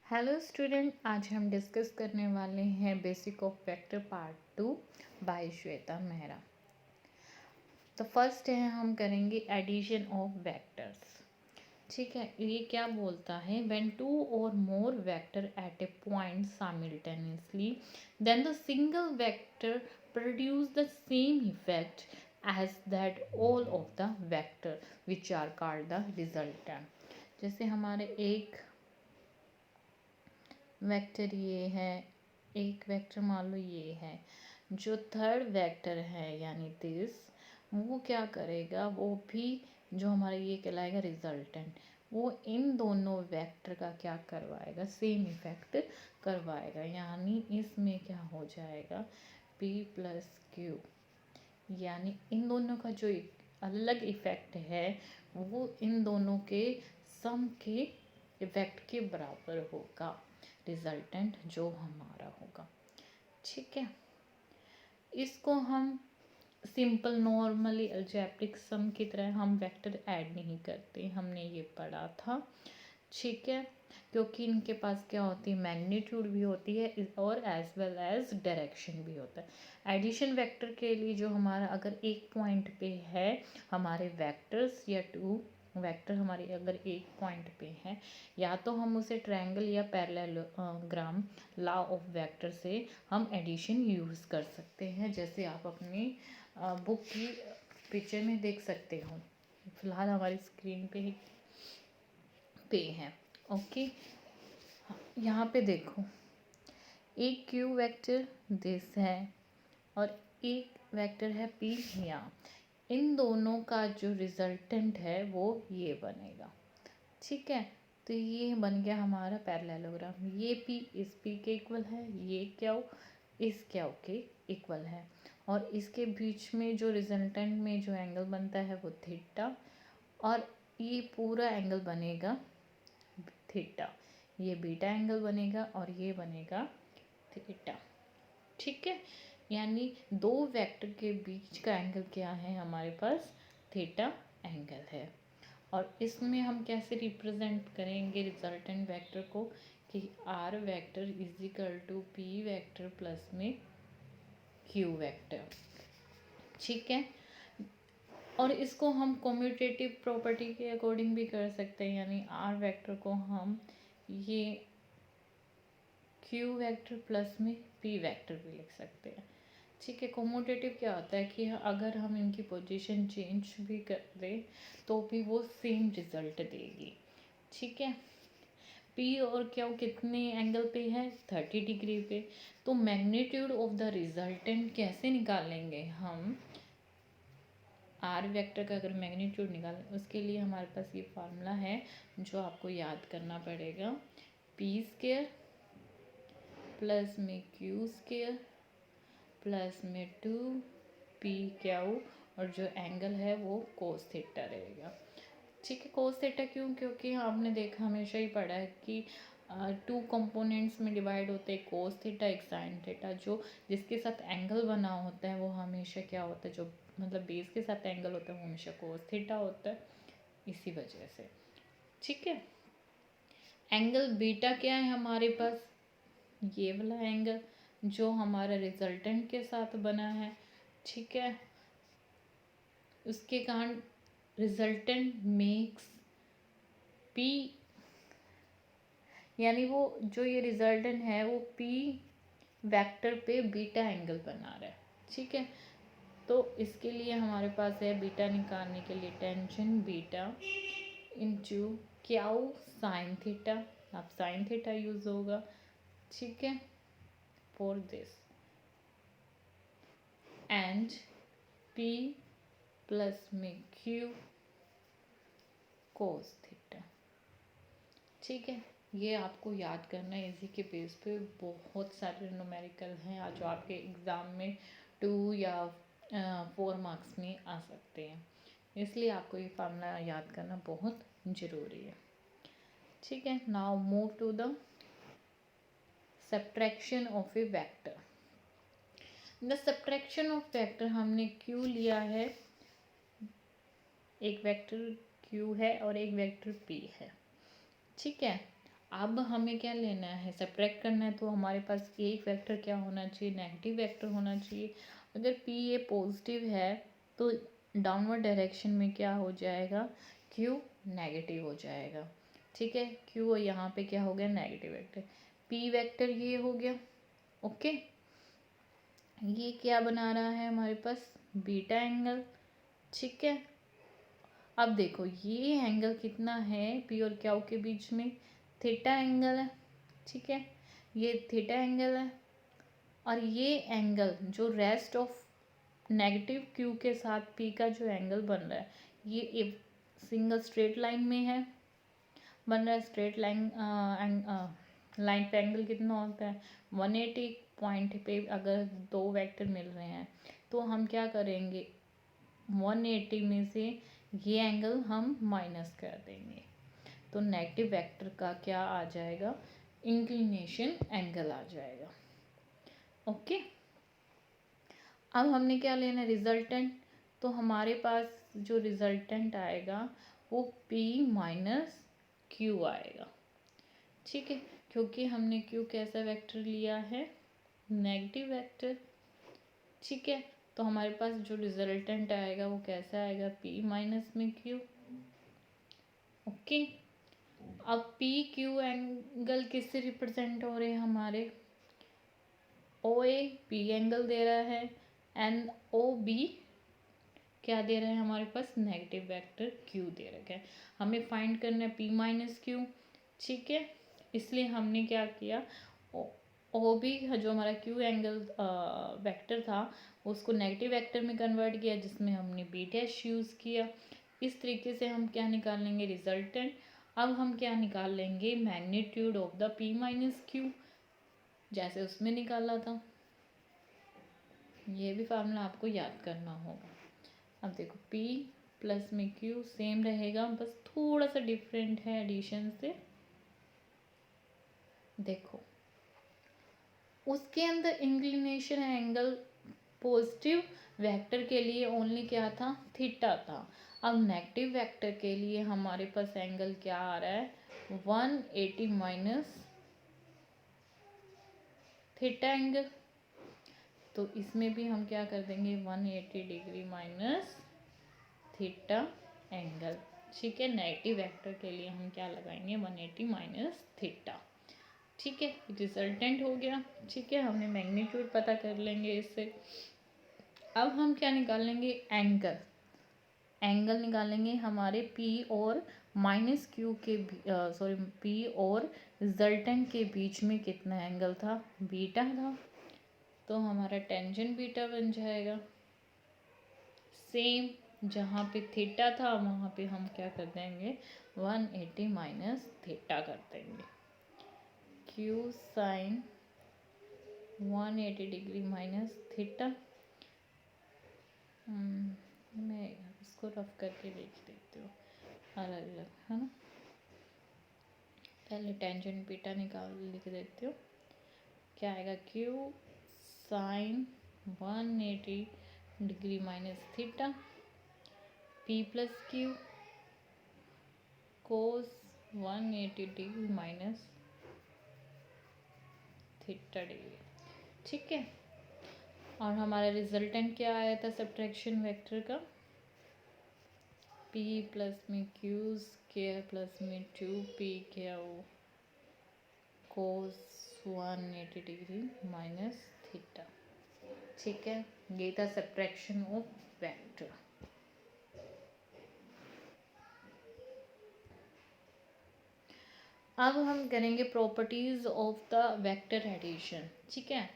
Hello student, आज हम discuss करने वाले हैं basic of vector part 2 by Shweta Mehra. तो फर्स्ट है हम करेंगे एडिशन ऑफ वेक्टर्स। ठीक है, ये क्या बोलता है, when two or more vector at a point simultaneously then the single vector produce the same effect as that all of the vector which are called the resultant. जैसे हमारे एक vector ये है, एक वेक्टर मान लो ये है, जो थर्ड वेक्टर है यानी दिस, वो क्या करेगा, वो भी जो हमारा ये कहलाएगा रिजल्टेंट, वो इन दोनों वेक्टर का क्या करवाएगा, सेम इफेक्ट करवाएगा। यानी इसमें क्या हो जाएगा, p प्लस क्यू, यानी इन दोनों का जो अलग इफेक्ट है वो इन दोनों के सम के इफेक्ट के बराबर होगा, रिजल्टेंट जो हमारा होगा। ठीक है, इसको हम सिंपल नॉर्मली अलजेब्रिक सम की तरह हम वेक्टर ऐड नहीं करते, हमने ये पढ़ा था। ठीक है, क्योंकि इनके पास क्या होती है, मैग्नीट्यूड भी होती है और एज वेल एज डायरेक्शन भी होता है। एडिशन वेक्टर के लिए जो हमारा अगर एक पॉइंट पे है हमारे वेक्टर्स या टू वेक्टर हमारे अगर एक पॉइंट पे है, या तो हम उसे ट्रायंगल या पैरेललोग्राम लॉ ऑफ वेक्टर से हम एडिशन यूज़ कर सकते हैं, जैसे आप अपनी बुक की पिक्चर में देख सकते हो। फिलहाल हमारी स्क्रीन पे है। ओके, यहाँ पे देखो, एक क्यू वेक्टर दिस है और एक वेक्टर है पी यहाँ। इन दोनों का जो रिजल्टेंट है वो ये बनेगा। ठीक है, तो ये बन गया हमारा पैरेललोग्राम। ये पी इस पी के इक्वल है, ये क्यू इस क्यू के इक्वल है, और इसके बीच में जो रिजल्टेंट में जो एंगल बनता है वो थीटा, और ये पूरा एंगल बनेगा थीटा, ये बीटा एंगल बनेगा और ये बनेगा थीटा। ठीक है, यानी दो वेक्टर के बीच का एंगल क्या है, हमारे पास थीटा एंगल है। और इसमें हम कैसे रिप्रेजेंट करेंगे रिजल्टेंट वेक्टर को, कि R vector is equal to P vector plus में क्यू वेक्टर। ठीक है, और इसको हम कम्यूटेटिव प्रॉपर्टी के अकॉर्डिंग भी कर सकते हैं, यानी आर वेक्टर को हम ये क्यू वेक्टर प्लस में पी वेक्टर भी लिख सकते हैं। ठीक है, कम्यूटेटिव क्या होता है कि अगर हम इनकी पोजीशन चेंज भी कर दें तो भी वो सेम रिजल्ट देगी। ठीक है, पी और क्यू कितने एंगल पे है, 30 डिग्री पे। तो मैग्नीट्यूड ऑफ द रिजल्टेंट कैसे निकालेंगे हम, आर वेक्टर का अगर मैग्नीट्यूड निकालें उसके लिए हमारे पास ये फार्मूला है जो आपको याद करना पड़ेगा, पी स्क्वायर प्लस में क्यू स्क्वायर प्लस में 2 पी क्यू, और जो एंगल है वो कोस थीटा रहेगा। ठीक है, कोस थीटा क्यों, क्योंकि आपने देखा हमेशा ही पढ़ा है कि टू कंपोनेंट्स में डिवाइड होते हैं, कोस थीटा एक साइन थीटा, जो जिसके साथ एंगल बना होता है वो हमेशा क्या होता है, जो मतलब बेस के साथ एंगल होता है वो हमेशा कोस थीटा होता है, इसी वजह से। ठीक है, एंगल बीटा क्या है हमारे पास, ये वाला एंगल जो हमारा रिजल्टेंट के साथ बना है। ठीक है, उसके कारण रिजल्टेंट मेक्स पी, यानी वो जो ये रिजल्टेंट है वो पी वेक्टर पे बीटा एंगल बना रहा है। ठीक है, तो इसके लिए हमारे पास है बीटा निकालने के लिए tension beta into Q sine theta, अब साइन थीटा यूज होगा। ठीक है, for this and P plus में क्यू कोस थीटा। ठीक है, ये आपको याद करना है, इसी के बेस पे बहुत सारे न्यूमेरिकल हैं जो आपके एग्ज़ाम में 2 या 4 मार्क्स में आ सकते हैं, इसलिए आपको ये फार्मूला याद करना बहुत ज़रूरी है। ठीक है, now move to the subtraction of a vector. The subtraction of vector, हमने क्यू लिया है, एक वेक्टर क्यू है और एक वेक्टर पी है। ठीक है, अब हमें क्या लेना है, सब्ट्रैक्ट करना है, तो हमारे पास एक वेक्टर क्या होना चाहिए, नेगेटिव वेक्टर होना चाहिए। अगर पी ये पॉजिटिव है तो डाउनवर्ड डायरेक्शन में क्या हो जाएगा, क्यू नेगेटिव हो जाएगा। ठीक है, क्यू यहाँ पे क्या हो गया, नेगेटिव वेक्टर। पी वेक्टर ये हो गया। ओके, ये क्या बना रहा है हमारे पास, बीटा एंगल। ठीक है, अब देखो ये एंगल कितना है पी और क्यू के बीच में, थीटा एंगल है। ठीक है, ये थीटा एंगल है, और ये एंगल जो रेस्ट ऑफ नेगेटिव क्यू के साथ पी का जो एंगल बन रहा है, ये एक सिंगल स्ट्रेट लाइन में है, बन रहा है स्ट्रेट लाइन। लाइन पे एंगल कितना होता है, 180 पॉइंट पे अगर दो वेक्टर मिल रहे हैं तो हम क्या करेंगे, 180 में से ये एंगल हम माइनस कर देंगे, तो नेगेटिव वेक्टर का क्या आ जाएगा, इंक्लिनेशन एंगल आ जाएगा। ओके, अब हमने क्या लेना है, रिजल्टेंट। तो हमारे पास जो रिजल्टेंट आएगा वो P माइनस क्यू आएगा। ठीक है, क्योंकि हमने क्यू कैसा वेक्टर लिया है, नेगेटिव वेक्टर। ठीक है, तो हमारे पास जो रिजल्टेंट आएगा वो कैसा आएगा, P माइनस में क्यू। ओके, अब पी क्यू एंगल किससे रिप्रेजेंट हो रहे हैं हमारे, ओ ए पी एंगल दे रहा है, एंड ओ बी क्या दे रहा है हमारे पास, नेगेटिव वेक्टर क्यू दे रखा है। हमें फाइंड करना है पी माइनस क्यू। ठीक है, इसलिए हमने क्या किया, ओ बी जो हमारा क्यू एंगल वेक्टर था उसको नेगेटिव वेक्टर में कन्वर्ट किया, जिसमें हमने बी डैश यूज़ किया। इस तरीके से हम क्या निकाल लेंगे, रिजल्टेंट। अब हम क्या निकाल लेंगे, magnitude of the P minus Q, जैसे उसमें निकाला था। ये भी फार्मूला आपको याद करना होगा। अब देखो P प्लस में Q सेम रहेगा, बस थोड़ा सा डिफरेंट है एडिशन से। देखो उसके अंदर इंक्लिनेशन एंगल पॉजिटिव वेक्टर के लिए ओनली क्या था, थीटा था। अब नेगेटिव वेक्टर के लिए हमारे पास एंगल क्या आ रहा है, 180 माइनस थीटा एंगल। तो इसमें भी हम क्या कर देंगे, 180 डिग्री माइनस थीटा एंगल। ठीक है, नेगेटिव वेक्टर के लिए हम क्या लगाएंगे, 180 माइनस थीटा। ठीक है, रिजल्टेंट हो गया। ठीक है, हमने मैग्नीट्यूड पता कर लेंगे इससे। अब हम क्या निकालेंगे, एंगल। एंगल निकालेंगे हमारे P और माइनस क्यू के सॉरी P और रिजल्टेंट के बीच में कितना एंगल था, बीटा था, तो हमारा टेंजेंट बीटा बन जाएगा। सेम जहाँ पे थीटा था वहाँ पे हम क्या कर देंगे, 180 माइनस थीटा कर देंगे। Q sine 180 degree minus theta. मैं इसको रफ करके देख देती हूँ अलग अलग, है ना। पहले टेंजेंट बीटा निकाल लिख देती हूँ, क्या आएगा, Q sine 180 degree minus theta, P plus Q cos 180 degree minus theta degree. ठीक है, और हमारा रिजल्टेंट क्या आया था सब्ट्रैक्शन वेक्टर का, P प्लस में क्यू स्क्वायर प्लस में 2P Q cos 180 degree minus theta. ठीक है, ये था सब्ट्रैक्शन ऑफ वेक्टर। अब हम करेंगे properties of the vector addition. ठीक है,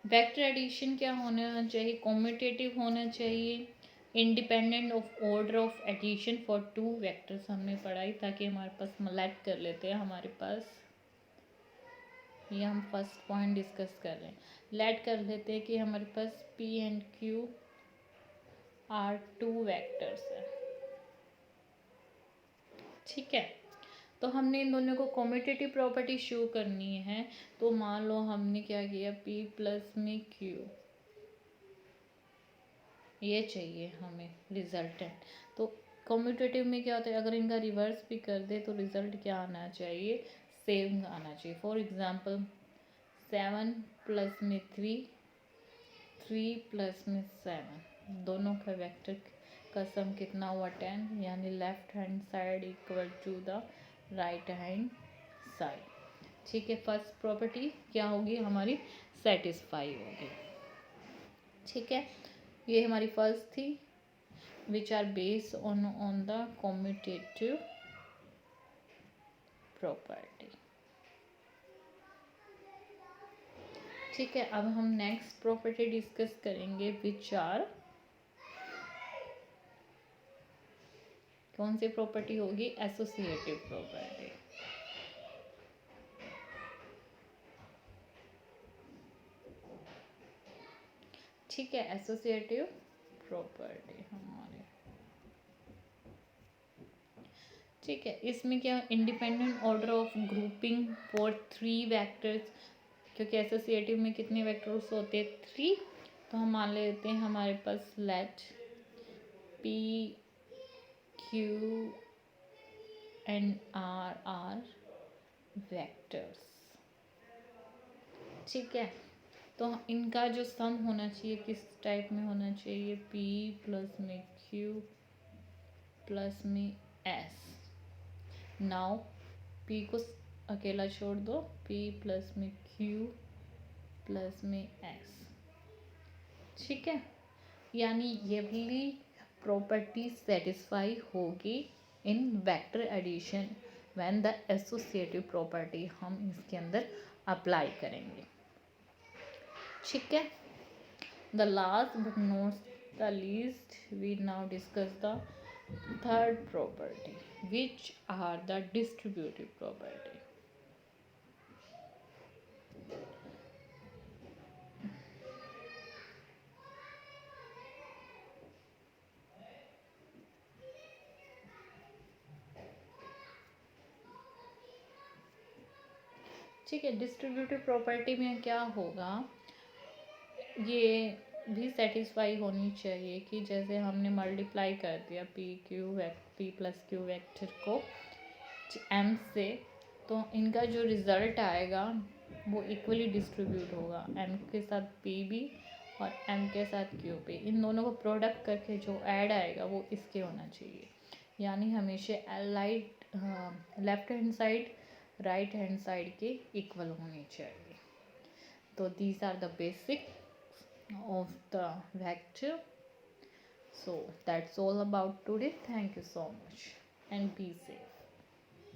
वेक्टर एडिशन क्या होना चाहिए, कॉम्यूटेटिव होना चाहिए, independent of order of addition for two vectors हमने पढ़ाई, ताकि हमारे पास लेट कर लेते हैं हमारे पास, ये हम फर्स्ट पॉइंट डिस्कस कर रहे हैं, लेट कर लेते हैं कि हमारे पास P and Q are two vectors है। ठीक है, तो हमने इन दोनों को कॉम्यूटेटिव प्रॉपर्टी शो करनी है। तो मान लो हमने क्या किया, P प्लस में Q, ये चाहिए हमें रिजल्टेंट। तो कॉम्यूटेटिव में क्या होता है, अगर इनका रिवर्स भी कर दे तो रिजल्ट क्या आना चाहिए, सेम आना चाहिए। फॉर एग्जाम्पल 7 प्लस में 3, 3 प्लस में 7, दोनों का वेक्टर का सम कितना हुआ 10, यानी left hand side equal to the right hand side. ठीक है, फर्स्ट प्रॉपर्टी क्या होगी हमारी, सेटिस्फाई होगी। ठीक है, ये हमारी फर्स्ट थी, which are based on the commutative property. ठीक है, अब हम नेक्स्ट प्रॉपर्टी डिस्कस करेंगे, विच आर, कौन सी प्रॉपर्टी होगी, एसोसिएटिव प्रॉपर्टी। ठीक है, एसोसिएटिव प्रॉपर्टी हमारे, ठीक है, इसमें क्या, independent order of grouping for 3 vectors, क्योंकि एसोसिएटिव में कितने वेक्टर्स होते हैं, 3, तो हम मान लेते हैं हमारे पास let P Q and R are vectors. ठीक है, तो इनका जो सम होना चाहिए किस टाइप में होना चाहिए, P प्लस में Q प्लस में S। नाउ P को अकेला छोड़ दो, P प्लस में Q प्लस में S। ठीक है, यानी ये वाली प्रॉपर्टी सेटिस्फाई होगी in vector addition when the associative property हम इसके अंदर अप्लाई करेंगे। ठीक है, the last but not the least, we now discuss the third property, which are the distributive property। ठीक है, डिस्ट्रीब्यूटिव प्रॉपर्टी में क्या होगा, ये भी सेटिस्फाई होनी चाहिए कि जैसे हमने मल्टीप्लाई कर दिया पी प्लस क्यू वेक्टर को एम से, तो इनका जो रिज़ल्ट आएगा वो इक्वली डिस्ट्रीब्यूट होगा, एम के साथ पी भी और एम के साथ क्यू भी, इन दोनों को प्रोडक्ट करके जो ऐड आएगा वो इसके होना चाहिए, यानी हमेशा left hand side right hand side के इक्वल होनी चाहिए। तो these are the basic of the vector. So that's all about today. Thank you so much and be safe.